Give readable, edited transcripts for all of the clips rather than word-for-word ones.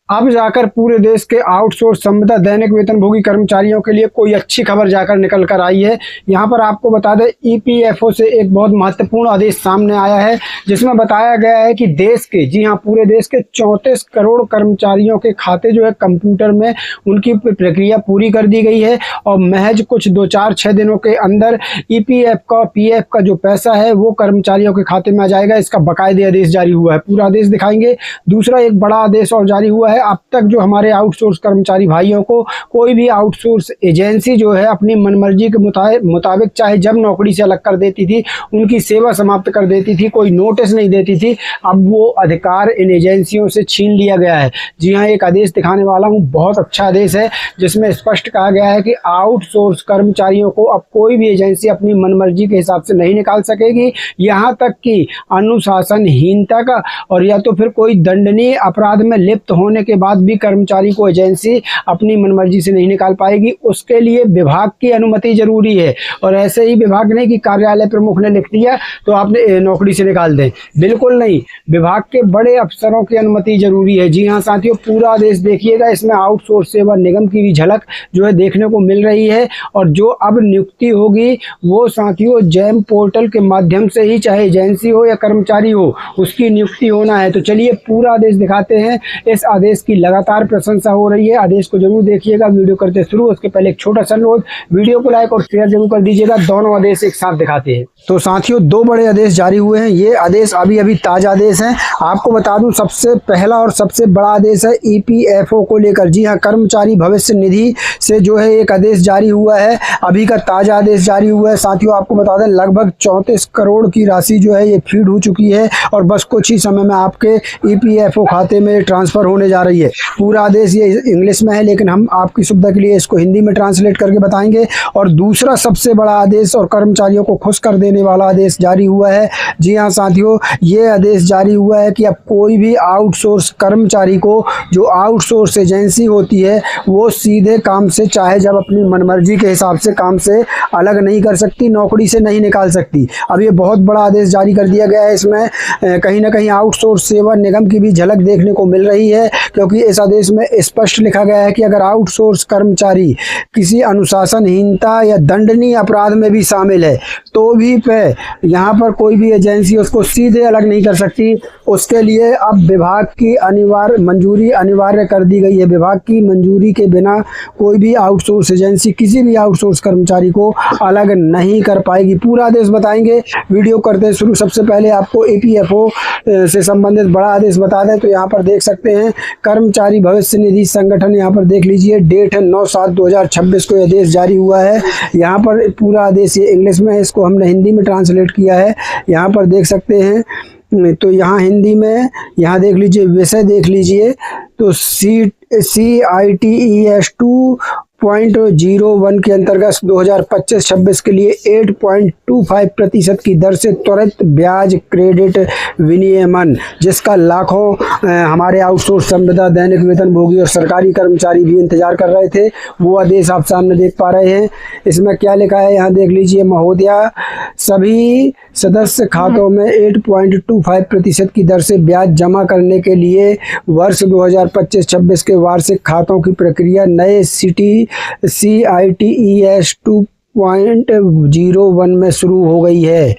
अब जाकर पूरे देश के आउटसोर्स संविदा दैनिक वेतनभोगी कर्मचारियों के लिए कोई अच्छी खबर जाकर निकल कर आई है। यहाँ पर आपको बता दें, ईपीएफओ से एक बहुत महत्वपूर्ण आदेश सामने आया है, जिसमें बताया गया है कि देश के, जी हाँ, पूरे देश के 34 करोड़ कर्मचारियों के खाते जो है कंप्यूटर में उनकी प्रक्रिया पूरी कर दी गई है और महज कुछ 2-4-6 दिनों के अंदर ईपीएफ का, पीएफ का जो पैसा है वो कर्मचारियों के खाते में आ जाएगा। इसका बाकायदे आदेश जारी हुआ है, पूरा आदेश दिखाएंगे। दूसरा एक बड़ा आदेश और जारी हुआ है। अब तक जो हमारे आउटसोर्स कर्मचारी भाइयों को कोई भी आउटसोर्स एजेंसी जो है अपनी मनमर्जी के मुताबिक चाहे जब नौकरी से अलग कर देती थी, उनकी सेवा समाप्त कर देती थी, कोई नोटिस नहीं देती थी, अब वो अधिकार इन एजेंसियों से छीन लिया गया है। जी हाँ, एक आदेश दिखाने वाला हूँ, बहुत अच्छा आदेश है, जिसमें स्पष्ट कहा गया है कि आउटसोर्स कर्मचारियों को अब कोई भी एजेंसी अपनी मनमर्जी के हिसाब से नहीं निकाल सकेगी। यहाँ तक कि अनुशासनहीनता का और या तो फिर कोई दंडनीय अपराध में लिप्त होने के बाद भी कर्मचारी को एजेंसी अपनी मनमर्जी से नहीं निकाल पाएगी। उसके लिए विभाग की अनुमति जरूरी है। और ऐसे ही विभाग नहीं कि कार्यालय प्रमुख ने लिख दिया तो आपने नौकरी से निकाल दें, बिल्कुल नहीं, विभाग के बड़े अफसरों की अनुमति जरूरी है। जी हाँ साथियों, पूरा आदेश देखिएगा, इसमें आउटसोर्स सेवा निगम की भी झलक जो है देखने को मिल रही है। और जो अब नियुक्ति होगी वो साथियों जैम पोर्टल के माध्यम से ही, चाहे एजेंसी हो या कर्मचारी हो, उसकी नियुक्ति होना है। तो चलिए पूरा आदेश दिखाते हैं। इस आदेश की लगातार प्रशंसा हो रही है, आदेश को जरूर देखिएगा। वीडियो करते शुरू उसके पहले एक छोटा सा अनुरोध, वीडियो को लाइक और शेयर जरूर कर दीजिएगा। दोनों आदेश एक साथ दिखाते हैं। तो साथियों दो बड़े आदेश जारी हुए हैं, ये आदेश अभी ताजा आदेश हैं। आपको बता दूं, सबसे पहला और सबसे बड़ा आदेश है ईपीएफओ को लेकर। जी हाँ, कर्मचारी भविष्य निधि से जो है एक आदेश जारी हुआ है, अभी का ताजा आदेश जारी हुआ है। साथियों आपको बता दें, लगभग 34 करोड़ की राशि जो है ये फीड हो चुकी है और बस कुछ ही समय में आपके ईपीएफओ खाते में ट्रांसफर होने जा रही है। पूरा आदेश ये इंग्लिश में है, लेकिन हम आपकी सुविधा के लिए इसको हिंदी में ट्रांसलेट करके बताएंगे। और दूसरा सबसे बड़ा आदेश और कर्मचारियों को खुश कर देने वाला आदेश जारी हुआ है। जी हाँ साथियों, ये आदेश जारी हुआ है कि अब कोई भी आउटसोर्स कर्मचारी को, जो आउटसोर्स एजेंसी होती है, वो सीधे काम से, चाहे जब अपनी मनमर्जी के हिसाब से काम से अलग नहीं कर सकती, नौकरी से नहीं निकाल सकती। अब ये बहुत बड़ा आदेश जारी कर दिया गया है। इसमें कहीं ना कहीं आउटसोर्स सेवा निगम की भी झलक देखने को मिल रही है, क्योंकि इस आदेश में स्पष्ट लिखा गया है कि अगर आउटसोर्स कर्मचारी किसी अनुशासनहीनता या दंडनीय अपराध में भी शामिल है तो भी यहाँ पर कोई भी एजेंसी उसको सीधे अलग नहीं कर सकती। उसके लिए अब विभाग की मंजूरी अनिवार्य कर दी गई है। विभाग की मंजूरी के बिना कोई भी आउटसोर्स एजेंसी किसी भी आउटसोर्स कर्मचारी को अलग नहीं कर पाएगी। पूरा आदेश बताएंगे, वीडियो करते शुरू। सबसे पहले आपको ईपीएफओ से संबंधित बड़ा आदेश बता दें तो यहाँ पर देख सकते हैं, कर्मचारी भविष्य निधि संगठन, यहाँ पर देख लीजिए, डेट है 9/7/2026 को आदेश जारी हुआ है। यहाँ पर पूरा आदेश ये इंग्लिश में है, इसको हमने हिंदी में ट्रांसलेट किया है। यहाँ पर देख सकते हैं, तो यहाँ हिंदी में, यहाँ देख लीजिए, विषय देख लीजिए, तो CITES 2.01 के अंतर्गत 2025-26 के लिए 8.25% की दर से त्वरित ब्याज क्रेडिट विनियमन, जिसका लाखों हमारे आउटसोर्स संविदा दैनिक वेतनभोगी और सरकारी कर्मचारी भी इंतजार कर रहे थे, वो आदेश आप सामने देख पा रहे हैं। इसमें क्या लिखा है, यहाँ देख लीजिए महोदया, सभी सदस्य खातों में 8.25% की दर से ब्याज जमा करने के लिए वर्ष 2025-26 के वार्षिक खातों की प्रक्रिया नए CITES 2.01 में शुरू हो गई है।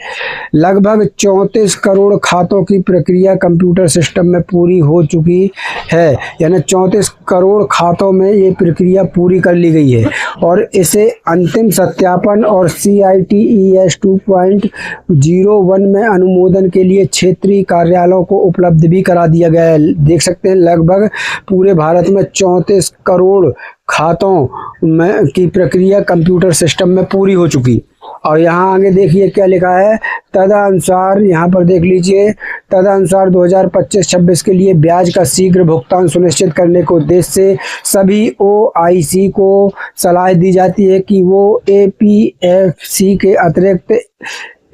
लगभग 34 करोड़ खातों की प्रक्रिया कंप्यूटर सिस्टम में पूरी हो चुकी है, यानी 34 करोड़ खातों में ये प्रक्रिया पूरी कर ली गई है और इसे अंतिम सत्यापन और CITES 2.01 में अनुमोदन के लिए क्षेत्रीय कार्यालयों को उपलब्ध भी करा दिया गया है। देख सकते हैं, लगभग पूरे भारत में 34 करोड़ खातों में की प्रक्रिया कंप्यूटर सिस्टम में पूरी हो चुकी। और यहाँ आगे देखिए क्या लिखा है, तदनुसार, यहाँ पर देख लीजिए, तदनुसार 2025-26 के लिए ब्याज का शीघ्र भुगतान सुनिश्चित करने के उद्देश्य से सभी OIC को सलाह दी जाती है कि वो APFC के अतिरिक्त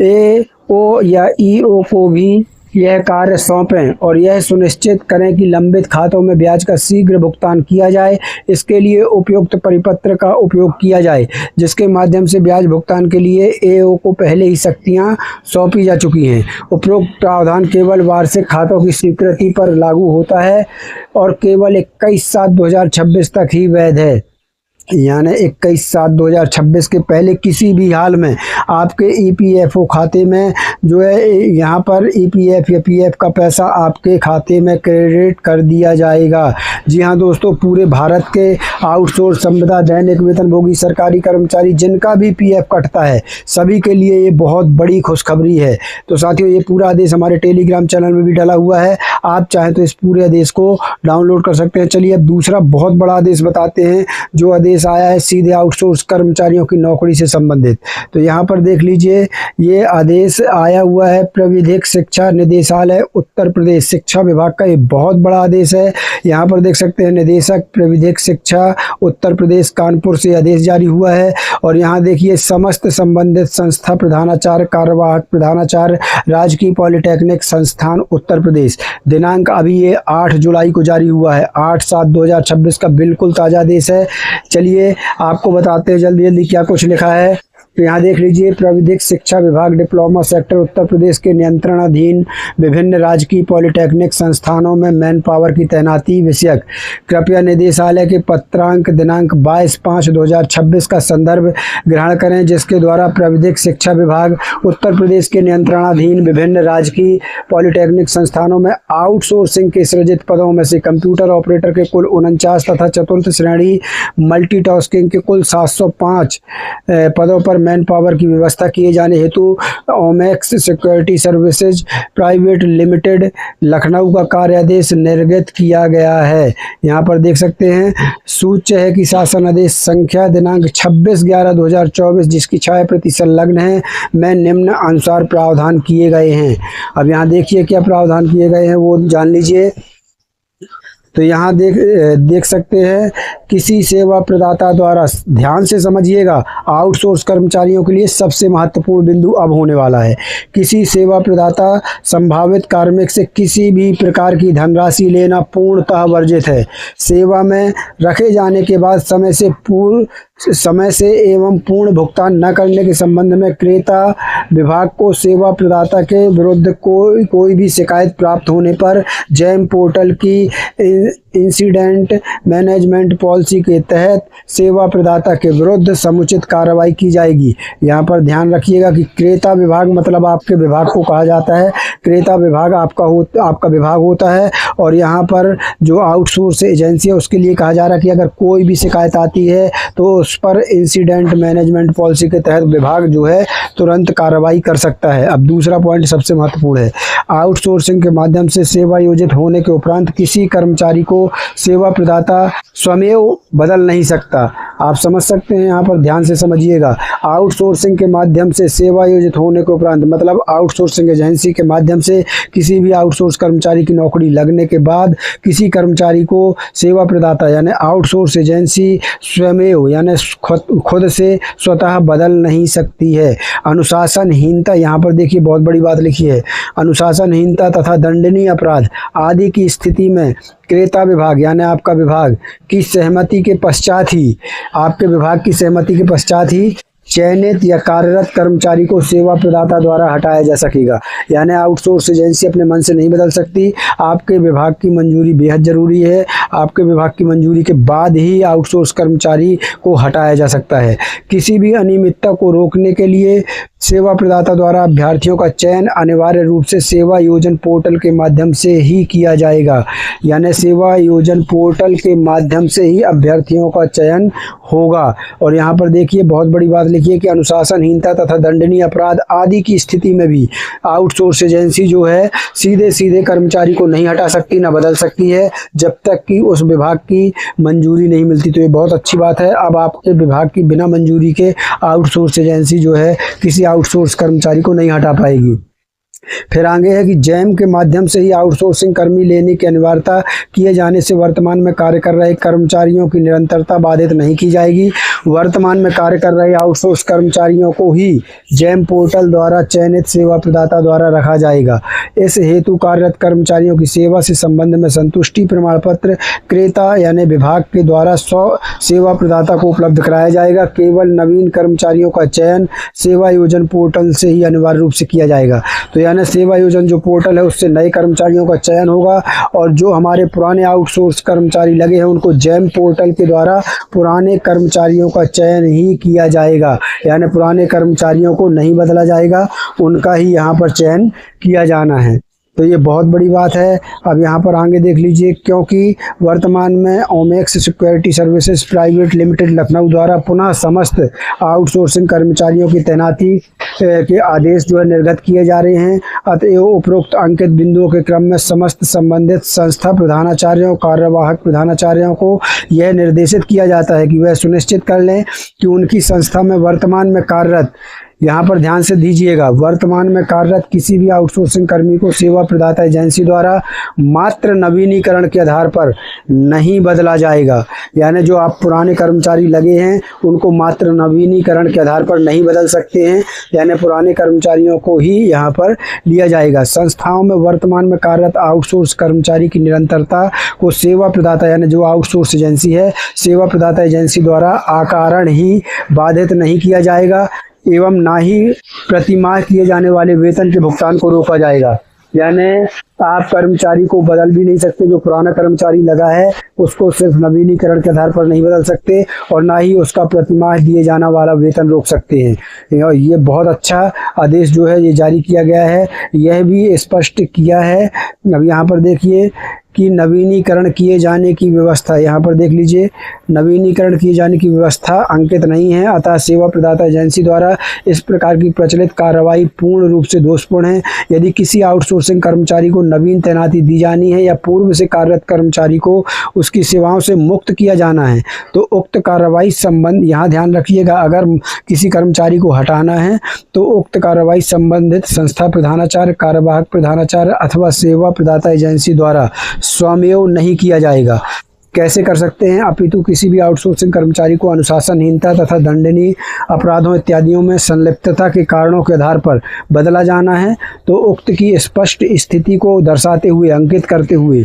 AO या EO को भी यह कार्य सौंपें और यह सुनिश्चित करें कि लंबित खातों में ब्याज का शीघ्र भुगतान किया जाए। इसके लिए उपयुक्त परिपत्र का उपयोग किया जाए, जिसके माध्यम से ब्याज भुगतान के लिए एओ को पहले ही शक्तियां सौंपी जा चुकी हैं। उपरोक्त प्रावधान केवल वार्षिक खातों की स्वीकृति पर लागू होता है और केवल 21/7/2026 तक ही वैध है। यानी 21/7/2026 के पहले किसी भी हाल में आपके ईपीएफओ खाते में जो है यहाँ पर ईपीएफ या पीएफ का पैसा आपके खाते में क्रेडिट कर दिया जाएगा। जी हाँ दोस्तों, पूरे भारत के आउटसोर्स संविदा दैनिक वेतनभोगी सरकारी कर्मचारी जिनका भी पीएफ कटता है, सभी के लिए ये बहुत बड़ी खुशखबरी है। तो साथियों, ये पूरा आदेश हमारे टेलीग्राम चैनल में भी डला हुआ है, आप चाहें तो इस पूरे आदेश को डाउनलोड कर सकते हैं। चलिए अब दूसरा बहुत बड़ा आदेश बताते हैं, जो आदेश आया है सीधे आउटसोर्स कर्मचारियों की नौकरी से संबंधित। तो यहाँ पर देख लीजिए, ये आदेश आया हुआ है प्रविधिक शिक्षा निदेशालय उत्तर प्रदेश शिक्षा विभाग का। ये बहुत बड़ा आदेश है। यहाँ पर देख सकते हैं, निदेशक प्रविधिक शिक्षा उत्तर प्रदेश कानपुर से आदेश जारी हुआ है। और यहाँ देखिए, समस्त संबंधित संस्था प्रधानाचार्य कार्यवाहक प्रधानाचार्य राजकीय पॉलिटेक्निक संस्थान उत्तर प्रदेश, दिनांक अभी ये 8 जुलाई को जारी हुआ है। 8/7/2026 का बिल्कुल ताज़ा आदेश है। चलिए आपको बताते हैं जल्दी जल्दी क्या कुछ लिखा है। तो यहाँ देख लीजिए, प्रविधिक शिक्षा विभाग डिप्लोमा सेक्टर उत्तर प्रदेश के नियंत्रणाधीन विभिन्न राजकीय पॉलिटेक्निक संस्थानों में मैन पावर की तैनाती विषयक कृपया निदेशालय के पत्रांक दिनांक 22/5/2026 का संदर्भ ग्रहण करें, जिसके द्वारा प्रविधिक शिक्षा विभाग उत्तर प्रदेश के नियंत्रणाधीन विभिन्न राजकीय पॉलिटेक्निक संस्थानों में आउटसोर्सिंग के सृजित पदों में से कंप्यूटर ऑपरेटर के कुल 49 तथा चतुर्थ श्रेणी मल्टीटास्किंग के कुल 705 पदों पर मैन पावर की व्यवस्था किए जाने हेतु Omaxe security services private limited Lucknow का कार्यादेश निर्गत किया गया है। यहाँ पर देख सकते हैं, सूच्य है कि शासन आदेश संख्या दिनांक 26/11/2024 जिसकी छाया प्रति संलग्न है में निम्न अनुसार प्रावधान किए गए हैं। अब यहाँ देखिए क्या प्रावधान किए गए हैं वो जान लीजिए। तो यहाँ देख सकते हैं, किसी सेवा प्रदाता द्वारा, ध्यान से समझिएगा, आउटसोर्स कर्मचारियों के लिए सबसे महत्वपूर्ण बिंदु अब होने वाला है। किसी सेवा प्रदाता संभावित कार्मिक से किसी भी प्रकार की धनराशि लेना पूर्णतः वर्जित है। सेवा में रखे जाने के बाद समय से एवं पूर्ण भुगतान न करने के संबंध में क्रेता विभाग को सेवा प्रदाता के विरुद्ध कोई भी शिकायत प्राप्त होने पर जैम पोर्टल की इंसिडेंट मैनेजमेंट पॉलिसी के तहत सेवा प्रदाता के विरुद्ध समुचित कार्रवाई की जाएगी। यहाँ पर ध्यान रखिएगा कि क्रेता विभाग मतलब आपके विभाग को कहा जाता है। क्रेता विभाग आपका विभाग होता है और यहाँ पर जो आउटसोर्स एजेंसी है उसके लिए कहा जा रहा है कि अगर कोई भी शिकायत आती है तो उस पर इंसिडेंट मैनेजमेंट पॉलिसी के तहत विभाग जो है तुरंत कार्रवाई कर सकता है। अब दूसरा पॉइंट सबसे महत्वपूर्ण है, आउटसोर्सिंग के माध्यम से सेवा योजित होने के उपरांत किसी कर्मचारी को सेवा प्रदाता स्वयं बदल नहीं सकता। आप समझ सकते हैं, यहाँ पर ध्यान से समझिएगा। आउटसोर्सिंग के माध्यम से सेवा योजित होने के उपरांत मतलब आउटसोर्सिंग एजेंसी के माध्यम से किसी भी आउटसोर्स कर्मचारी की नौकरी लगने के बाद किसी कर्मचारी को सेवा प्रदाता यानी आउटसोर्स एजेंसी स्वयं यानी खुद से स्वतः बदल नहीं सकती है। अनुशासनहीनता, यहाँ पर देखिए बहुत बड़ी बात लिखी है, अनुशासनहीनता तथा दंडनीय अपराध आदि की स्थिति में क्रेता विभाग यानी आपका विभाग की सहमति के पश्चात ही चयनित या कार्यरत कर्मचारी को सेवा प्रदाता द्वारा हटाया जा सकेगा। यानी आउटसोर्स एजेंसी अपने मन से नहीं बदल सकती, आपके विभाग की मंजूरी बेहद ज़रूरी है। आपके विभाग की मंजूरी के बाद ही आउटसोर्स कर्मचारी को हटाया जा सकता है। किसी भी अनियमितता को रोकने के लिए सेवा प्रदाता द्वारा अभ्यर्थियों का चयन अनिवार्य रूप से सेवा योजन पोर्टल के माध्यम से ही किया जाएगा। यानी सेवा योजन पोर्टल के माध्यम से ही अभ्यर्थियों का चयन होगा। और यहाँ पर देखिए बहुत बड़ी बात लिखिए कि अनुशासनहीनता तथा दंडनीय अपराध आदि की स्थिति में भी आउटसोर्स एजेंसी जो है सीधे कर्मचारी को नहीं हटा सकती, ना बदल सकती है जब तक कि उस विभाग की मंजूरी नहीं मिलती। तो ये बहुत अच्छी बात है। अब आपके विभाग की बिना मंजूरी के आउटसोर्स एजेंसी जो है किसी आउटसोर्स कर्मचारी को नहीं हटा पाएगी। फिर आगे है कि जैम के माध्यम से ही आउटसोर्सिंग कर्मी लेने की अनिवार्यता किए जाने से वर्तमान में कार्य कर रहे कर्मचारियों की निरंतरता बाधित नहीं की जाएगी। वर्तमान में कार्य कर रहे आउटसोर्स कर्मचारियों को ही जैम पोर्टल द्वारा चयनित सेवा प्रदाता द्वारा रखा जाएगा। इस हेतु कार्यरत कर्मचारियों की सेवा से संबंध में संतुष्टि प्रमाण पत्र क्रेता यानी विभाग के द्वारा सेवा प्रदाता को उपलब्ध कराया जाएगा। केवल नवीन कर्मचारियों का चयन सेवा योजन पोर्टल से ही अनिवार्य रूप से किया जाएगा। तो यानी सेवा योजन जो पोर्टल है उससे नए कर्मचारियों का चयन होगा, और जो हमारे पुराने आउटसोर्स कर्मचारी लगे हैं उनको जैम पोर्टल के द्वारा पुराने कर्मचारियों का चयन ही किया जाएगा। यानी पुराने कर्मचारियों को नहीं बदला जाएगा, उनका ही यहाँ पर चयन किया जाना है। तो ये बहुत बड़ी बात है। अब यहाँ पर आगे देख लीजिए, क्योंकि वर्तमान में Omaxe security services private limited Lucknow द्वारा पुनः समस्त आउटसोर्सिंग कर्मचारियों की तैनाती के आदेश जो है निर्गत किए जा रहे हैं। अतएव उपरोक्त अंकित बिंदुओं के क्रम में समस्त संबंधित संस्था प्रधानाचार्यों कार्यवाहक प्रधानाचार्यों को यह निर्देशित किया जाता है कि वह सुनिश्चित कर लें कि उनकी संस्था में वर्तमान में कार्यरत, यहाँ पर ध्यान से दीजिएगा, वर्तमान में कार्यरत किसी भी आउटसोर्सिंग कर्मी को सेवा प्रदाता एजेंसी द्वारा मात्र नवीनीकरण के आधार पर नहीं बदला जाएगा। यानी जो आप पुराने कर्मचारी लगे हैं उनको मात्र नवीनीकरण के आधार पर नहीं बदल सकते हैं, यानी पुराने कर्मचारियों को ही यहाँ पर लिया जाएगा। संस्थाओं में वर्तमान में कार्यरत आउटसोर्स कर्मचारी की निरंतरता को सेवा प्रदाता यानी जो आउटसोर्स एजेंसी है सेवा प्रदाता एजेंसी द्वारा अकारण ही बाधित नहीं किया जाएगा, एवं ना ही प्रतिमाह किए जाने वाले वेतन के भुगतान को रोका जाएगा। यानी आप कर्मचारी को बदल भी नहीं सकते, जो पुराना कर्मचारी लगा है उसको सिर्फ नवीनीकरण के आधार पर नहीं बदल सकते, और ना ही उसका प्रतिमाह दिए जाने वाला वेतन रोक सकते हैं। ये बहुत अच्छा आदेश जो है ये जारी किया गया है, यह भी स्पष्ट किया है। अब यहाँ पर देखिए कि नवीनीकरण किए जाने की व्यवस्था, यहाँ पर देख लीजिए, नवीनीकरण किए जाने की व्यवस्था अंकित नहीं है, अतः सेवा प्रदाता एजेंसी द्वारा इस प्रकार की प्रचलित कार्रवाई पूर्ण रूप से दोषपूर्ण है। यदि किसी आउटसोर्सिंग कर्मचारी को नवीन तैनाती दी जानी है या पूर्व से कार्यरत कर्मचारी को उसकी सेवाओं से मुक्त किया जाना है तो उक्त कार्रवाई संबंध, यहाँ ध्यान रखिएगा, अगर किसी कर्मचारी को हटाना है तो उक्त कार्रवाई संबंधित संस्था प्रधानाचार्य कार्यवाहक प्रधानाचार्य अथवा सेवा प्रदाता एजेंसी द्वारा स्वमेव नहीं किया जाएगा। कैसे कर सकते हैं? अपितु किसी भी आउटसोर्सिंग कर्मचारी को अनुशासनहीनता तथा दंडनीय अपराधों इत्यादियों में संलिप्तता के कारणों के आधार पर बदला जाना है तो उक्त की स्पष्ट स्थिति को दर्शाते हुए अंकित करते हुए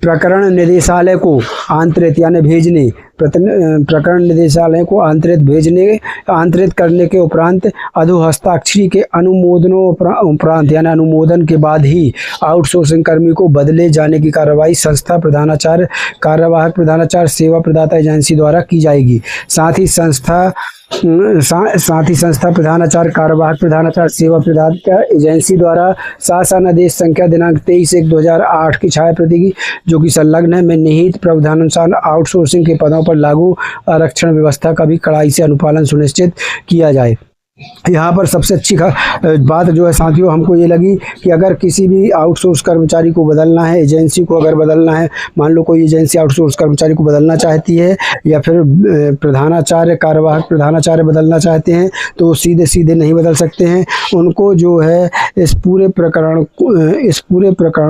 प्रकरण निदेशालय को आंतरित यानी भेजने, प्रकरण निदेशालय को आंतरित करने के उपरांत अधोहस्ताक्षरी के अनुमोदनों उपरांत यानी अनुमोदन के बाद ही आउटसोर्सिंग कर्मी को बदले जाने की कार्रवाई संस्था प्रधानाचार्य कार्यवाहक प्रधानाचार्य सेवा प्रदाता एजेंसी द्वारा की जाएगी। साथ ही संस्था प्रधानाचार्य कार्यवाहक प्रधानाचार्य सेवा प्रदाता एजेंसी द्वारा शासन आदेश संख्या दिनांक 23/1/2008 की छाया प्रति की जो कि संलग्न है में निहित प्रावधानानुसार आउटसोर्सिंग के पदों पर लागू आरक्षण व्यवस्था का भी कड़ाई से अनुपालन सुनिश्चित किया जाए। यहाँ पर सबसे अच्छी बात जो है साथियों हमको ये लगी कि अगर किसी भी आउटसोर्स कर्मचारी को बदलना है, एजेंसी को अगर बदलना है, मान लो कोई एजेंसी आउटसोर्स कर्मचारी को बदलना चाहती है या फिर प्रधानाचार्य कार्यवाहक प्रधानाचार्य बदलना चाहते हैं तो सीधे सीधे नहीं बदल सकते हैं। उनको जो है इस पूरे प्रकरण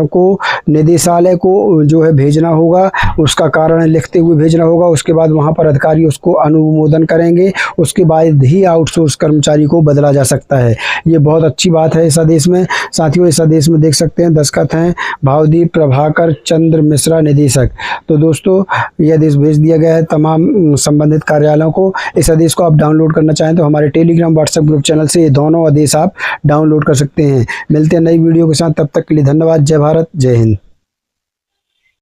को निदेशालय को जो है भेजना होगा, उसका कारण लिखते हुए भेजना होगा। उसके बाद वहाँ पर अधिकारी उसको अनुमोदन करेंगे, उसके बाद ही आउटसोर्स कर्मचारी को बदला जा सकता है। ये बहुत अच्छी बात है इस आदेश में। साथियों इस आदेश में देख सकते हैं दस्तखत हैं भावदीप प्रभाकर चंद्र मिश्रा निदेशक। तो दोस्तों ये आदेश भेज दिया गया है तमाम संबंधित कार्यालयों को। इस आदेश को आप डाउनलोड करना चाहें तो हमारे टेलीग्राम व्हाट्सएप ग्रुप चैनल से ये दोनों आदेश आप डाउनलोड कर सकते हैं। मिलते हैं नई वीडियो के साथ, तब तक के लिए धन्यवाद। जय भारत, जय हिंद।